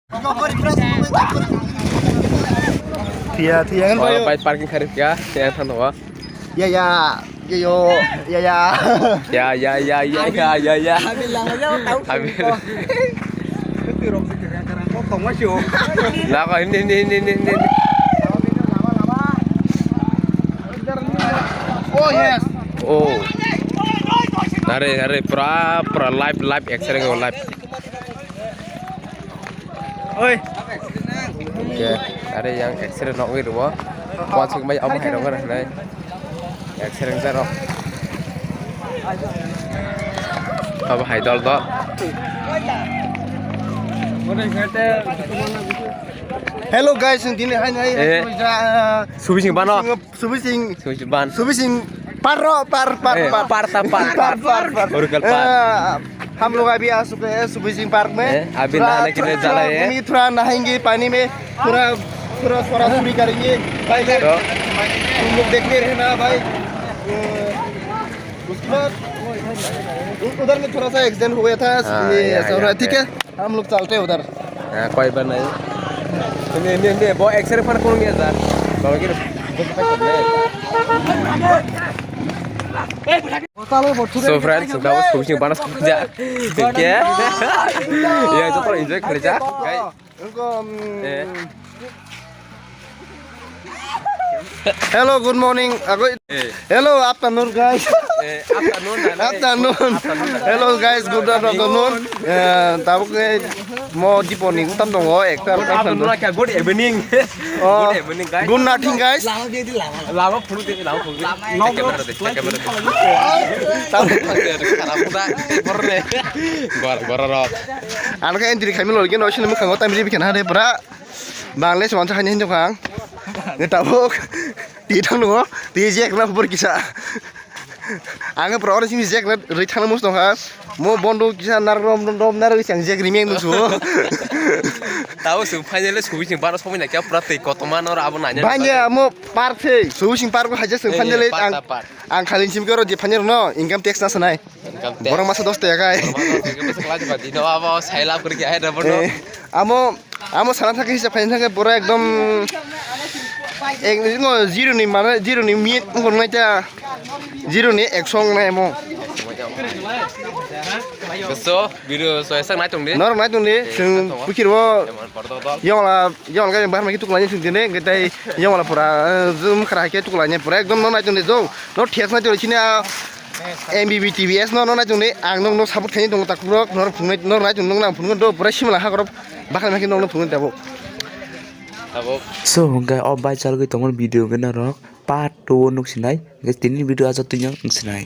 Thia kan Kalau baik parking karib ya, yang tan tahu. Ya yo ya. Ya. Bilang aja tahu. Habis. Tirong sih kadang-kadang potong aja. Lah kok ini. Oh yes. Oh. Nare pra live X-ray go live. Oi. Oke, ada yang X-ray nok gitu wah. Kuat sing banyak omong hedong kan này. X-ray ra rồi. Apa hai dol to? Hello guys, ini hai Subi sing bano. Subising Ban. par. और कल पार हम लोग अभी आ चुके हैं सुबिसिंग park में अभी नहाने के लिए जा रहे हैं थोड़ा नहाएंगे पानी में थोड़ा थोड़ी करेंगे भाई तुम लोग देखते रहना भाई उसके बाद उधर में थोड़ा सा एक्सीडेंट हो गया था ऐसा हो रहा है ठीक है हम लोग चलते हैं उधर कोई बात नहीं ini bawa X-ray pan kurang ya Zar bawa gitu so friends sudah was pusing panas kerja ya ya itu kalau enjoy kerja guys hello good morning hello afternoon guys afternoon hello guys good afternoon tahu ke mau di morning tam dong afternoon kayak good evening guys good nothing guys lama perlu anak yang diri kami lagi nasi nemu kanggo time bikin ada pra Bangladesh wanita hanya hindu kang ngetabuk di tanu di jack na berkisah angin per orang sini jack na return mus dong kan mau bondo kisah narom yang jack rimeng musuh tahu semuanya le subi sing baros pemain kayak prate kotoman orang apa nanya banyak mau park sih subi park aja semuanya le ang kalian sim karo di panjer no income tax na sanai orang masa dosta ya kai apa saya lap kerja ada bono amo sana থাকে হিসাব fine থাকে পুরো একদম zero নি মানে zero নি meet কোনটা zero নি 100 নাই mo so video saya sang naik dong deh nor naik dong deh sing pikir wo yang la bahar magi tukulanya sing dene getai yang la pura zoom khara ke tukulanya pura ekdom no naik dong deh zo no tes na jori sini MBB TVS no naik dong deh ang no sabut kayaknya dong takurok nor pungai nor naik dong nang pungai do pura simla ha korop bakal makin dong pungai tabuk so hingga obai chal goi tomon video gena rok part 2 nuk sinai guys tini video aja tunyang sinai